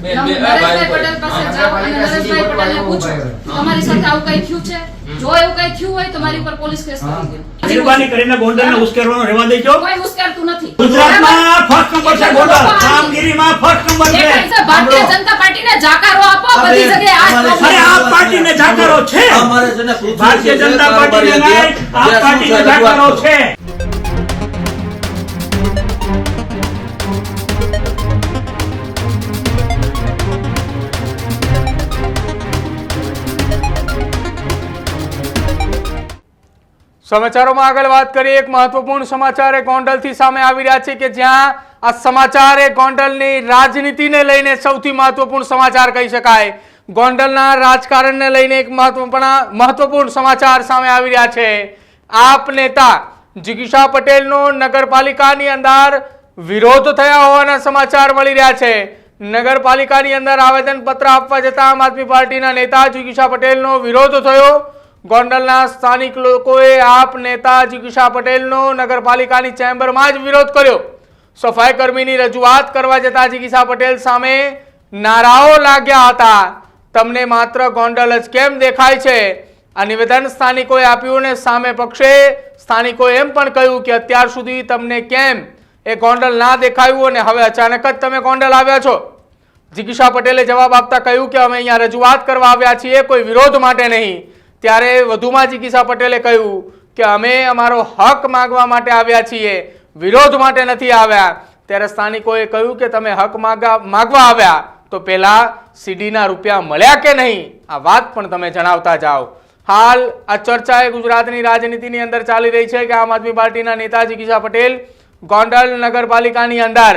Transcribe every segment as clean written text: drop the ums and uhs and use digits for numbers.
નરેશભાઈ પટેલ પાસે જાઓ અને નરેશભાઈ પટેલને પૂછો તમારી સાથે આવું કઈ થયું છે? જો એવું કઈ થયું હોય તો મારી ઉપર પોલીસ કેસ કરી દો. મહેરબાની કરીને ગોંડલને ઉશ્કેરવાનો રહેવા દેજો. કોઈ ઉશ્કેરતું નથી. ગુજરાતમાં ફર્સ્ટ નંબર છે ગોંડલ. કામગીરીમાં ફર્સ્ટ નંબર છે. ભારતીય જનતા પાર્ટીને જાકારો આપો બધી જગ્યાએ. અરે આપ પાર્ટીને જાકારો છે. ભારતીય જનતા પાર્ટીને નહીં, આપ પાર્ટીને જાકારો છે. સમાચારોમાં આગળ વાત કરીએ. એક મહત્વપૂર્ણ સમાચાર એ ગોંડલથી સામે આવી રહ્યા છે કે જ્યાં આ સમાચાર એ ગોંડલની રાજનીતિને લઈને સૌથી મહત્વપૂર્ણ સમાચાર કહી શકાય. ગોંડલના રાજકારણને લઈને એક મહત્વપૂર્ણ સમાચાર સામે આવી રહ્યા છે. આપ નેતા જિગીશા પટેલનો નગરપાલિકાની અંદર વિરોધ થયા હોવાના સમાચાર મળી રહ્યા છે. નગરપાલિકાની અંદર આવેદનપત્ર આપવા જતા આમ આદમી પાર્ટીના નેતા જિગીશા પટેલનો વિરોધ થયો. ગોંડલના સ્થાનિક લોકોએ આપ નેતા જિગીશા પટેલનો નગરપાલિકાની ચેમ્બરમાં જ વિરોધ કર્યો. સફાઈ કર્મીની રજૂઆત કરવા જતા જિગીશા પટેલ સામે નારાઓ લાગ્યા હતા. તમને માત્ર ગોંડલ જ કેમ દેખાય છે? આ નિવેદન સ્થાનિકોએ આપ્યું અને સામે પક્ષે સ્થાનિકોએ એમ પણ કહ્યું કે અત્યાર સુધી તમને કેમ એ ગોંડલ ના દેખાયું અને હવે અચાનક જ તમે ગોંડલ આવ્યા છો. જિગીશા પટેલે જવાબ આપતા કહ્યું કે અમે અહીંયા રજૂઆત કરવા આવ્યા છીએ, કોઈ વિરોધ માટે નહીં. ત્યારે વધુમાં જિગીશા પટેલે કહ્યું કે અમે અમારો હક માંગવા માટે આવ્યા છીએ, વિરોધ માટે નથી આવ્યા. ત્યારે સ્થાનિકોએ કહ્યું કે તમે હક માંગવા આવ્યા તો પહેલા સીડીના રૂપિયા મળ્યા કે નહીં, આ વાત પણ તમે જણાવતા જાઓ. હાલ આ ચર્ચા એ ગુજરાતની રાજનીતિની અંદર ચાલી રહી છે કે આમ આદમી પાર્ટીના નેતા જિગીશા પટેલ ગોંડલ નગરપાલિકાની અંદર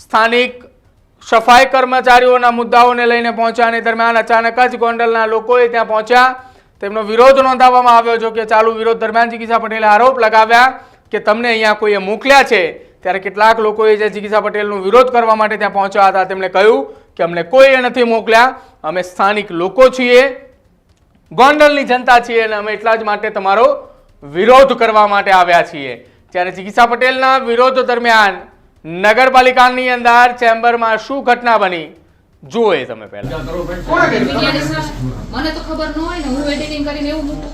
સ્થાનિક સફાઈ કર્મચારીઓના મુદ્દાઓને લઈને પહોંચ્યા અને દરમિયાન અચાનક જ ગોંડલના લોકોએ ત્યાં પહોંચ્યા. તેમનો વિરોધ નોંધાવવામાં આવ્યો. જો કે ચાલુ વિરોધ દરમિયાન જિગીશા પટેલે આરોપ લગાવ્યા કે તમને અહીંયા કોઈએ મોકલ્યા છે. ત્યારે કેટલાક લોકોએ જે જિગીશા પટેલનો વિરોધ કરવા માટે ત્યાં પહોંચ્યા હતા તેમણે કહ્યું કે અમને કોઈએ નથી મોકલ્યા, અમે સ્થાનિક લોકો છીએ, ગોંડલની જનતા છીએ અને અમે એટલા જ માટે તમારો વિરોધ કરવા માટે આવ્યા છીએ. ત્યારે જિગીશા પટેલના વિરોધ દરમિયાન નગરપાલિકાની અંદર ચેમ્બરમાં શું ઘટના બની જુઓ એ તમે પહેલા. મને તો ખબર ન હોય ને, હું એડિટિંગ કરીને એવું મૂકું.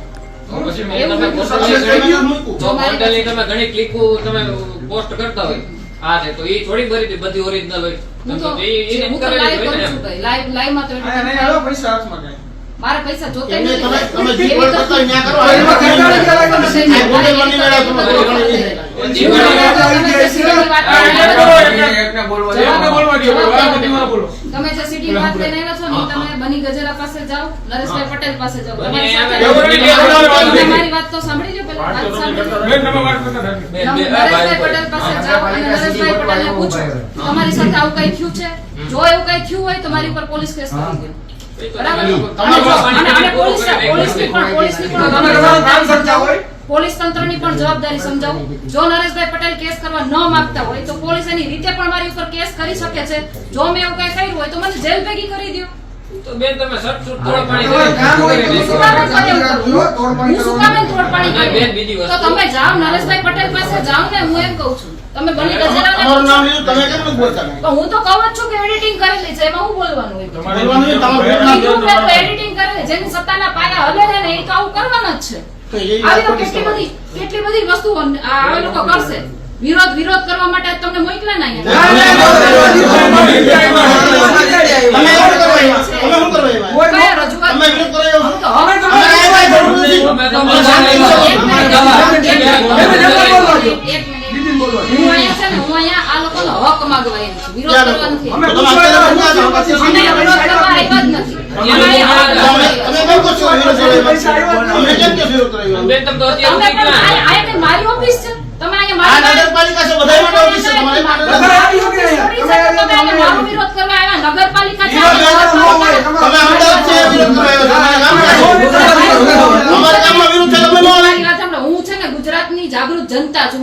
જો ગોંડલની તમે ઘણી ક્લિકો તમે પોસ્ટ કરતા હોય આ છે તો એ થોડી બધી ઓરિજિનલ હોય. હું તો લાઈવ કરું છું ભાઈ, લાઈવ માં તો પૈસા હાથમાં જાય. મારા પૈસા જોતા નથી. તમે જે કોઈ કરતા ન્યા કરો તમે જે સીડી વાત લઈને આવ્યા છો ને તમે બની ગજેરા પાસે જાઓ, નરેશભાઈ પટેલ પાસે જાઓ. તમારી વાત તો સાંભળી લો પહેલા. વાત સાંભળી નરેશભાઈ પટેલ પાસે જાઓ અને નરેશભાઈ પટેલને પૂછો તમારી સાથે આવું કઈ થયું છે? જો એવું કઈ થયું હોય તો મારી ઉપર પોલીસ કેસ કરી દો. પોલીસ તંત્રની પણ જવાબદારી સમજાવો. જો નરેશભાઈ પટેલ કેસ કરવા ન માંગતા હોય તો પોલીસ એની રીતે પણ મારી ઉપર કેસ કરી શકે છે. જો મેં એવું કઈ કર્યું હોય તો મને જેલ ભેગી કરી દો. તો બેન તમે સટસુટ તોડ પાણી હું શું કામ તોડ પાણી કરી? તો તમે જાઓ નરેશભાઈ પટેલ પાસે જાઓ ને, હું એમ કહું છું. તમે બની ગજેરા તમારું નામ લીધું તમે કેમ નથી બોલતા? તો હું તો કહું જ છું કે એડિટિંગ કરેલી છે, એમાં હું બોલવાનું હોય? બોલવાનું નહીં, તમારું એડિટિંગ કરેલી જેની સત્તાના પાયા હલે છે ને એ તો આવું કરવાના જ છે. આવી તો કેટલી બધી વસ્તુઓ આ લોકો કરશે. વિરોધ કરવા માટે તમને મોકલે ને હું અહીંયા આ લોકોનો હક માંગવા આવી છું, વિરોધ કરવા નથી. મારી ઓફિસ છે, તમે અહીંયા નગરપાલિકા છે, બધા માટે ઓફિસ છે. તમે મારો વિરોધ કરવા આવ્યા. નગરપાલિકા તમે અમદાવાદ છે વિરોધ કરવા અમારા ગામમાં વિરોધ છે તમે હું છે ને ગુજરાતની જાગૃત જનતા છું.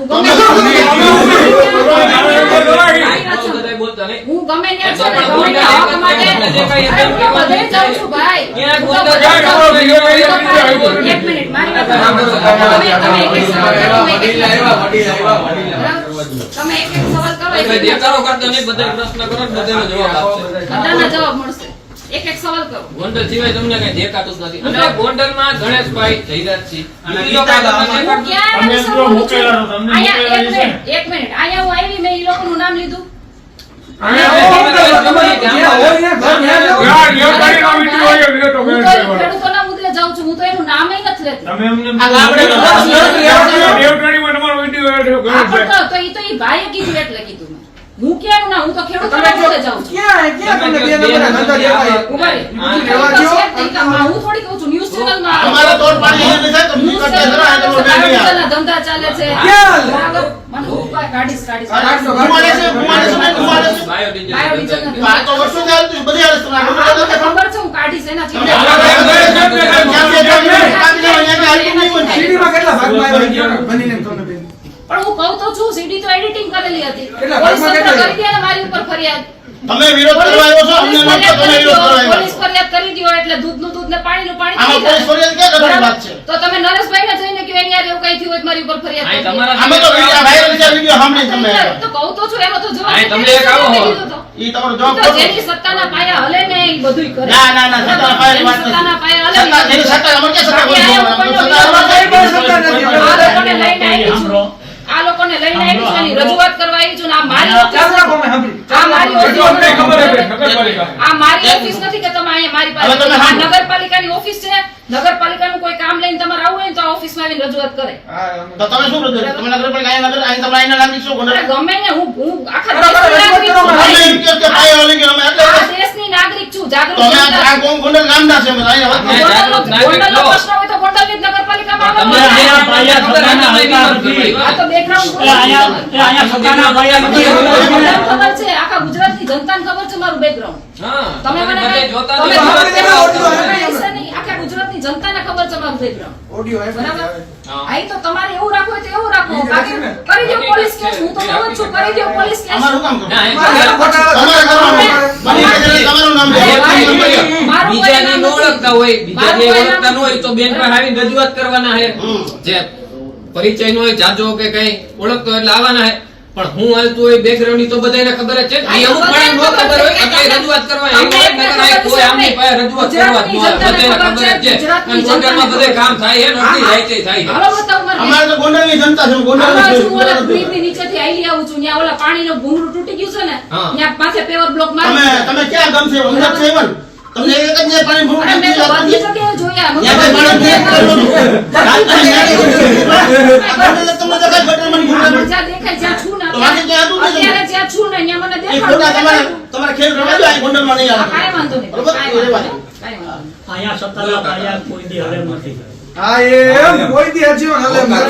હું ગમે ત્યાં છું ને હક માટે બધે જાઉં છું ભાઈ. એક મિનિટ મારી વાત તમે એક એક સવાલ કરો કઈ દેખાડો કરતા નહીં, બધા પ્રશ્ન કરો ને બધાનો જવાબ આપશે. બધાના જવાબ મળશે. એક એક સવાલ કરો. ગોંડલ સિવાય તમને કઈ દેખાતું જ નથી. અને ગોંડલમાં ગણેશભાઈ જયરાજસિંહ અને બીજો કાંઈ તમને હું દેખાતું? ક્યાં તમે એના જો વિશે બોલું છું? મૂકેલા છો, તમને અહીંયા મૂકેલા છે. એક મિનિટ અહીંયા હું આવી મેં ઈ લોકોનું નામ લીધું. હું તો ખેડૂતોના મુદ્દે જાઉં છું, હું તો એનું નામે નથી લેતી. તમે એમને આ ગામડે દેવટાણીમાં તમારો વિડીયો આવ્યો છે, આ ગણેશભાઈ. પણ તો ઈ તો ઈ ભાઈએ કીધું એટલે કીધું મેં. હું ક્યાંનું ના, હું તો ખેડૂતોના મુદ્દે જાઉં છું. ઉભા રહી. હું થોડી કહું છું ન્યૂઝ ચેનલમાં અમારે તોડ પાણી એને થાય તો ન્યૂઝ કરતા ચેનલમાં જરા તો એટલે દારૂ નહીં ધંધા ચાલે છે. ક્યાં? બરાબર. મને ઉપાય કાઢીશ. ઘુમાડે છે નહીં. બાયોડીઝલ બાયોડીઝલ નથી. આ તો વર્ષો ચાલતું બધી હાલત તમને આ તો ખબર છે હું કાઢીશ એના તમને પણ હું કહું તો છું સીડી તો એડિટિંગ કરેલી હતી. કેટલા પોલીસ ભાગમાં તંત્ર કેટલા? કરી દે ને મારી ઉપર ફરિયાદ. તમે વિરોધ કરવા આવ્યો છો અમને પોલીસ નથી તમે વિરોધ કરવા આવ્યા પોલીસ ફરિયાદ કરી દ્યો એટલે દૂધનું દૂધ ને પાણીનું પાણી આમાં થઈ પોલીસ જાય. ફરિયાદ ક્યાં કરવાની વાત છે તો તમે નરેશભાઈને જઈને કહો એની યાર એવું કઈ થયું હોય તો મારી ઉપર ફરિયાદ આય કરી તમારા- દે. અમે તો વિડિયો વાયરલ છે વિડિયો સાંભળી તમે તો કહું તો છું એનો તો જવાબ આય તમને એક આવો નથી દીધો તો. ઈ તમારો તો જવાબ જેની સત્તાના પાયા હલે ને એ બધુંય કરે. ના ના ના સત્તાના પાયાની વાત જેની સત્તાના પાયા હલે સત્તા જેની સત્તા અમારે ક્યાં સત્તા બાકી આ બોલવાનું? લોકોનો સત્તા અમારે વિરોધ કઈ આ લોકોને લઈને આવી છું. આ લોકોને લઈને આવી છું એની રજૂઆત કરવા આવી છું ને આ મારી ઓફિસ આ મારી એટલું અમને ખબર ઓફિસ છે, નગરપાલિકા. આ મારી ઓફિસ નથી કે તમે અહીંયા મારી હવે તમે પાસે સાંભળો. આ નગરપાલિકાની ઓફિસ છે. નગરપાલિકાનું કોઈ કામ લઈને તમારે આવવું હોય ને તો આ ઓફિસમાં આવીને રજૂઆત કરે. તો તમે શું બોલો તમે નગરપાલિકા અહીંયા નગર અહીં તમે અહીંના નામ શું કોને અરે ગમે ને હું આખા બરાબર, દેશની નાગરિક છું. અમે એમ કહો કે પાયા વાળી કે અમે એટલે આ દેશની નાગરિક છું. જાગૃત તો અમે જનતા આ કોમ ગોંડલ ગામના છે અમે અહીંયા વાત અમે નથી. ગોંડલનો પ્રશ્ન હોય તો ગોંડલની જ નગરપાલિકામાં તમે આવવાનું. અહીંયા સત્તાના હાલતા નથી. આ તો background એ અહીંયા સત્તાના પાયા નથી. બધાને ખબર છે. આખા ગુજરાતની જનતાને ખબર છે મારું બેકગ્રાઉન્ડ. હા, તમે મને બધે કઈ- જોતા તમે નહીં. જોતા તમે નહીં. ઓડિયો તમે આવે. ऐसा નહીં. આખા ગુજરાતની જનતાને ખબર છે મારું બેકગ્રાઉન્ડ. બરાબર? હા. અહીં તો તમારે એવું રાખવું હોય તો એવું રાખો. ઈ જ બાકી છે ને. કરી દો પોલીસ કેસ. હું તો કહું જ છું કરી દો પોલીસ કેસ. અમારું કામ કરો ના, એમ તમારે કરવાનું બની શકે તમારું નામ અરે ભાઈ, લે મારું કોઈ બીજાને નામ ન નથી. ઓળખતા હોય, બીજા મારું જે કોઈ ઓળખતા નામ ન હોય તો બેન પાસે આવીને રજૂઆત કરવાના હે. જે પરિચય નો હોય જાજો કે કઈ ઓળખતો હોય એટલે આવવાના હે. પણ હું હાલતું હોય બેકગ્રાઉન્ડ ની તો બધાને ખબર જ છે. ઈ અમુક પણ નો ખબર હોય એટલે રજૂઆત કરવા એવું હોય ને નકર આ કોઈ આમની પાસે રજૂઆત કરવા જ ન હોય. બધાને ખબર જ છે. અને ગોંડલમાં બધે કામ થાય હે, નોકરી રાઈતે થાય છે. હાલો બતાવો મને. અમારે તો ગોંડલની જનતા છે આમાં છું ઓલા ગોંડલ બ્રિજની નીચેથી આઈલી આવું છું. ન્યા ઓલા પાણીનું ભૂંગળું તૂટી ગયું છે ને હા. ન્યા પાસે પેવર બ્લોક તમે મારી તમે ક્યાં ગામ છે અમદાવાદ છે એવન તમને એક જ ને પાણી ભૂખ અરે મેં તો બધી જગ્યાએ જોયા. મને તમને જગત ગટર મને ભૂખ જ્યાં દેખાય જ્યાં છું ને તો વાંચે ત્યાં હતું ને અત્યારે જ્યાં છું ને ત્યાં મને એ ખોટા દેખાડું. તમારે ખેલ રમવા દો આ ગોંડલમાં નહીં હા, આવે કાંઈ વાંધો નહીં. બરોબર કાંઈ એ વાંધો વાત નહીં. કાંઈ વાંધો નહીં. અહીંયા સત્તાના પાયા કોઈ દી હલે નથી. હા એમ કોઈ દી હજીવન હલે નથી.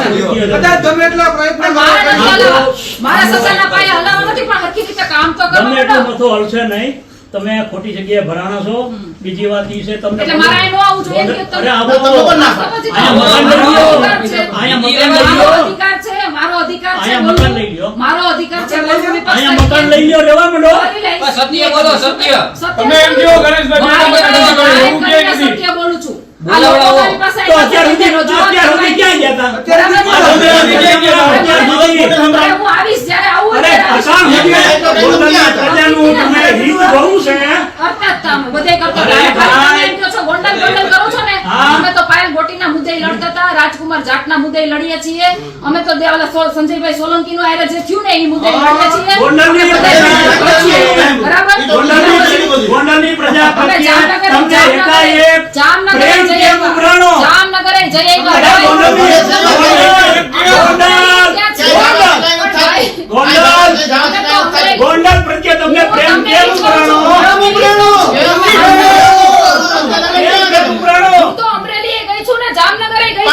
કદાચ ગમે એટલા પ્રયત્ન પણ કરો મારા નથી કે હલાવવા. મારા સત્તાના પાયા હલાવવા નથી પણ હરખી રીતે કામ તો ગમે કરવાનું એટલું ને. બધું હલશે નહીં. તમે ખોટી જગ્યાએ ભરાણા છો. બીજી વાત ઈ છે તમને એટલે મારે અહીં ન આવવું જોઈએ એમ કે તમે- અરે આવો તો તમે પણ ના અહીંયા મકાન લઈ લ્યો. મારો અધિકાર છે. અહીંયા મકાન લઈ લ્યો. મારો અધિકાર છે. મારો અધિકાર છે. બોલવું વિપક્ષ અહીંયા મકાન તરીકે. લઈ લ્યો, રહેવા માંડો. કરી લઈશ. બસ સત્ય બોલો, સત્ય. સત્ય તમે એમ કહો, ગણેશભાઈ, મારી બરાબર પાસે નથી. સત્ય એવું ક્યાંય નથી. બોલું છું. આ બોલાવો. લોકો મારી પાસે તો આવીને અત્યાર સુધી ક્યાં ગયા હતા? અત્યારે અરે હું આવીશ જ્યારે આવું અરે ત્યારે આવીશ. અસામ સુધી ગોંડલના પ્રજાનું તમે હિત બહુ છે. કરતા જ હતા અમે, બધાય કરતા હતા. અરે ખાલી ભાઈ. તમે એમ કહો છો, ગોંડલ ગોંડલ કરો છો ને, હા. અમે તો પાયલ ગોટીના મુદ્દે લડતા હતા, રાજકુમાર જાટના મુદ્દે લડીએ છીએ. અમે તો ઓલા સંજયભાઈ સોલંકીનું હારે જે થયું ને એ મુદ્દે લડીએ છીએ. ગોંડલની અમે બધાય પ્રજા છીએ. બરાબર? ગોંડલની પ્રજા અમે પ્રત્યે જામનગર તમને એકાએક જામનગર પ્રેમ જઈ કેમ ઉભરાણો? જામનગર જઈ અરે ગોંડલની ગોંડલ પ્રત્યે તમને પ્રેમ કેમ ઉભરાણો? પ્રેમ કેમ ઉભરાણો? હું તો અમરેલી ગઈ છું ને જામનગર ગઈ છું.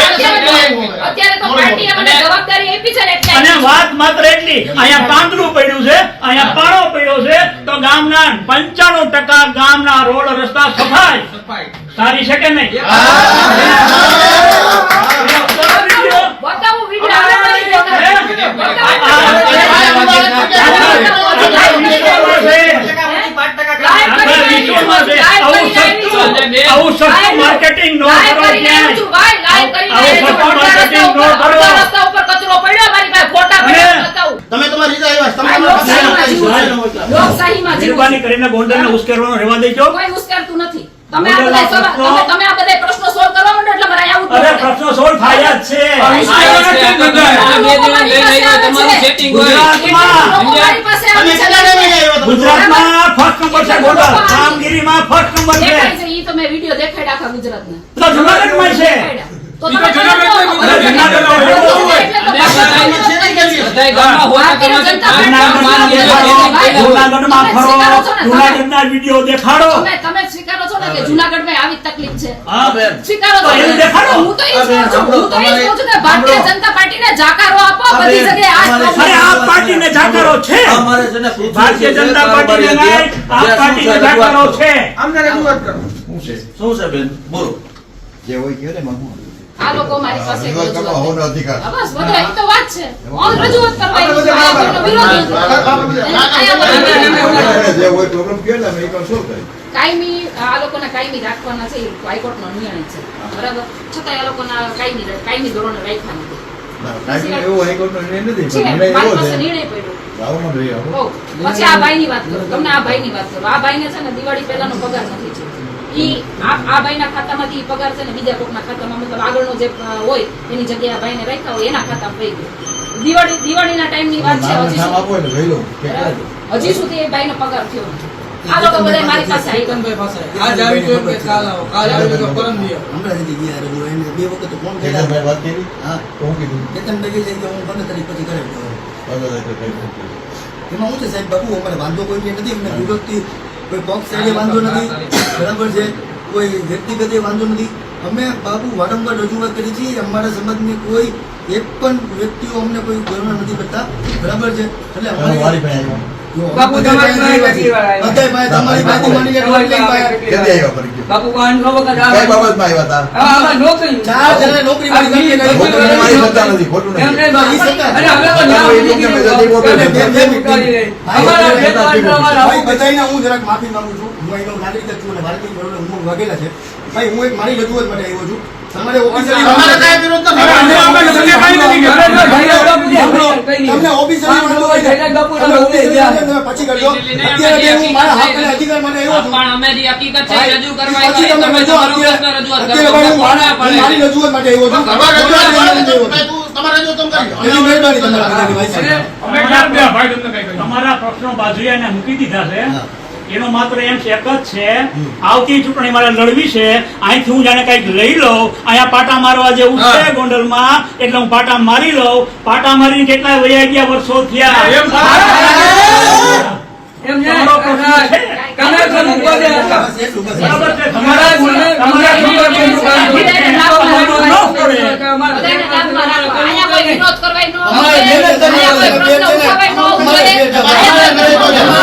અત્યારે તો પાર્ટીએ મને જવાબદારી આપી છે ને એટલે અને વાત માત્ર એટલી, અહીંયા પાંદડું પડ્યું છે, અહીંયા પાણો પડ્યો છે, તો ગામના 95% ગામના રોડ રસ્તા સફાઈ સારી છે કે નહીં? બતાવું વિડીયો આવે આખા વિશ્વમાં છે. આવું સસ્તું માર્કેટિંગ ન કરો ક્યાંય. જીવું મહેરબાની છું. કરીને ગોંડલને ઉશ્કેરવાનો રહેવા દેજો. કોઈ ઉશ્કેરતું નથી. તમે આ બધા તમે આ બધા પ્રશ્નો સોલ્વ કરવા માંડો એટલે મારે આવું જ અરે પડે. પ્રશ્નો સોલ્વ થાય જ છે. તમારું setting હોય. ગુજરાતમાં મારી પાસે આવે છે. ગુજરાતમાં ફર્સ્ટ નંબર છે ગોંડલ. કામગીરીમાં ફર્સ્ટ નંબર છે. દેખાય છે ઈ તમે વિડિયો દેખાડ્યા આખા ગુજરાતના. તો જુનાગઢમાં છે. તો તમે જુનાગઢમાં બધાય ગામમાં હોય તો તમારે જુનાગઢમાં ફરો, જુનાગઢના વિડીયો દેખાડો. તમે સ્વીકારો છો ને કે જુનાગઢમાં આવી તકલીફ છે. હા બેન. સ્વીકારો છો તો એવું ને? દેખાડો. હું તો ઈ જ કહું છું. હું તો ઈ જ કહું છું કે ભારતીય જનતા પાર્ટીને જાકારો આપો બધી જગ્યાએ આ જ અરે problem આ પાર્ટીને જાકારો છે. ભારતીય જનતા પાર્ટીને નહીં, આ પાર્ટીને જાકારો છે. આમને રજૂઆત કરો. શું છે બેન બોલો જે હોય કે ને મામા આ લોકો મારી પાસે રજૂઆત કરવા હોવાનો અધિકાર. હા, બસ બધા ઈ તો વાત છે. ઓન રજૂઆત કરવા આપણે આવી છે. બધા આ કોઈનો વિરોધ નથી. જે હોય પ્રોબ્લેમ કયો ને અમે એ પણ સોલ્વ કરી. કાયમી આ લોકોને કાયમી રાખવાના છે એ હાઈકોર્ટનો નિર્ણય છે બરાબર છતાં એ લોકોના કાયમી ધોરણે રાખ્યા નથી ના, કાયમી એવો હાઈકોર્ટનો નિર્ણય નથી છે પણ નિર્ણય મારી એવો પાસે છે નિર્ણય પડ્યો ગામમાં રહી આવો. હો. પછી આ ભાઈની વાત કરું તમને આ ભાઈની વાત કરું આ ભાઈને છે ને દિવાળી પહેલાનો પગાર નથી છે ઈ આ ભાઈના ખાતામાંથી ઈ પગાર છે ને બીજા કોકના ખાતામાં મતલબ આગળનો જે હોય એની જગ્યાએ આ ભાઈને રાખ્યા હોય એના ખાતામાં પડી ગયો દિવાળીના ટાઈમની વાત છે નામ હજી નામ આપો સુધી. એટલે લઈ લો કે બરાબર. હજી સુધી એ ભાઈનો પગાર થયો નથી. આ લોકો બધા મારી પાસે આવી હમણાં સુધી ગયા રહ્યું એને 2 વખત ફોન કર્યા કેતનભાઈ વાત કરી હા તો હું કીધું કેતનભાઈ કહે છે કે હું 15 તારીખ પછી કરાવી દઉં પગાર એટલે કઈ નથી. એમાં શું છે સાહેબ બાપુ અમારે વાંધો કોઈ બી નથી અમને વિરોધથી કોઈ પક્ષ સાઈડે વાંધો નથી બરાબર છે કોઈ વ્યક્તિગત વાંધો નથી અમે બાપુ વારંવાર રજૂઆત કરી છે અમારા સમાજની કોઈ એક પણ વ્યક્તિઓ અમને કોઈ ગણના નથી કરતા બરાબર છે એટલે મારી અમારી ભાઈ આવ્યો. બાપુ, તમારી પાસે બધાય પાસે તમારી પાસે માની લે તમારી રોટલી પાસે. ક્યાંથી આવ્યા પરીક્ષા? બાપુ કાન નો વખત કઈ બાબતમાં આવ્યા હતા? આમાં નોકરી ચાર જણા નોકરી મારી કરી કરી. ખોટું મારી સત્તા નથી, ખોટું એમ નથી. નહીં બાપુ. ઈ સત્તા. અરે અમે તો ન્યાય તમે નથી જલ્દી કર્યો. મોકલો. બે ઉતારી રહી. અમારા બે તમારા ભાઈ બધાયને હું જરાક માફી માંગુ છું હું અહીંનો નાગરિક જ છું અને ભારતીય બરોબર હું વાગેલા છે ભાઈ હું એક મારી રજૂઆત માટે આવ્યો છું તમારે ઓફિસરી અમારે કાંઈ વિરોધ નથી. તમને ઓફિસરી વાંધો હોય છે. તમે ઓફિસરી વાંધો તમે પછી કરજો અત્યારે હું મારા હક અને અધિકાર માટે આવ્યો છું પણ અમે જે હકીકત છે એ રજૂ કરવા પછી આવ્યા તમે છીએ. જો તમારો પ્રશ્ન રજૂઆત અત્યારે કરવા ભાઈ હું મારી પડે. રજૂઆત માટે આવ્યો છું તમારે રજૂઆત રજૂઆત માટે આવ્યો છું. તમારે જો તમે કરી દો. એની મહેરબાની તમારા બધાની ભાઈ સાહેબ. તમારા પ્રશ્નો બાજુએ એને મૂકી દીધા છે. હા. એનો માત્ર એમ છે એક જ છે આવતી ચૂંટણી મારે લડવી છે અહીંથી હું જાણે કઈક લઈ લઉં અહીંયા પાટા મારવા જેવું છે ગોંડલમાં એટલે હું પાટા મારી લઉં પાટા મારીને કેટલા વયા ગયા વર્ષો થયા એમ છે તમારો પ્રશ્ન છે. કને તો મૂકો દે હતા. બસ એટલું બસ. બરાબર છે. તમારા ગુને તમારા બધાને ગામમાં રાખો. અહીંયા કોઈ વિરોધ કરવાય ન અમારે આવે. મહેનત કરવી અહીંયા કોઈ છે. પ્રશ્ન ઉઠાવાય ન અમારે ઉઠાવે. મહેનત વિરોધ કરવાનો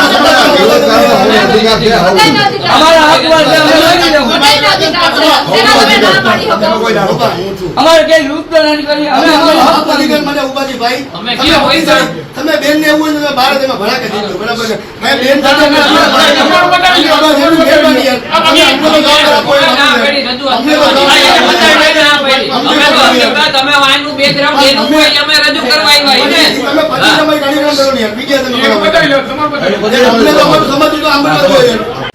હોવાનો અધિકાર છે. આવો. બધાનો અધિકાર છે. અમારા હક માટે અમે લડી લેવું. બધાનો અધિકાર છે. તેના તમે ના પાડી શકો. તમે કોઈ ના રોકો. હું છું. અમારે કઈ લૂંટ તો નથી કરી અમે અમારા અમારા હક અધિકાર માટે ઊભા છીએ ભાઈ. અમે તમે ક્યાં હોય ઓફિસર, તમે બેનને એવું હોય તો તમે બહાર તેમાં ભડાકે દીધો, બરાબર છે? મેં બેન સાથે મેં અમારા ભડાકે દીધો. અમારા જેવી મહેરબાની યાર. અમને આટલો તો જવાબ આપો એ ના અમને. પડી રજૂઆત અમને તો કરવા. જવાબ આપો. ના પડી. અમે તો હકીકત અમે વાયનું બેકગ્રાઉન્ડ એનું હોય એ અમે રજૂ કરવા આવ્યા તમે છીએ. પછી તમારી ગાડી ના કરો ને યાર. બીજા તમે કરો. અરે અમને તો અમારું સમજવું તો આમ જ હોય યાર.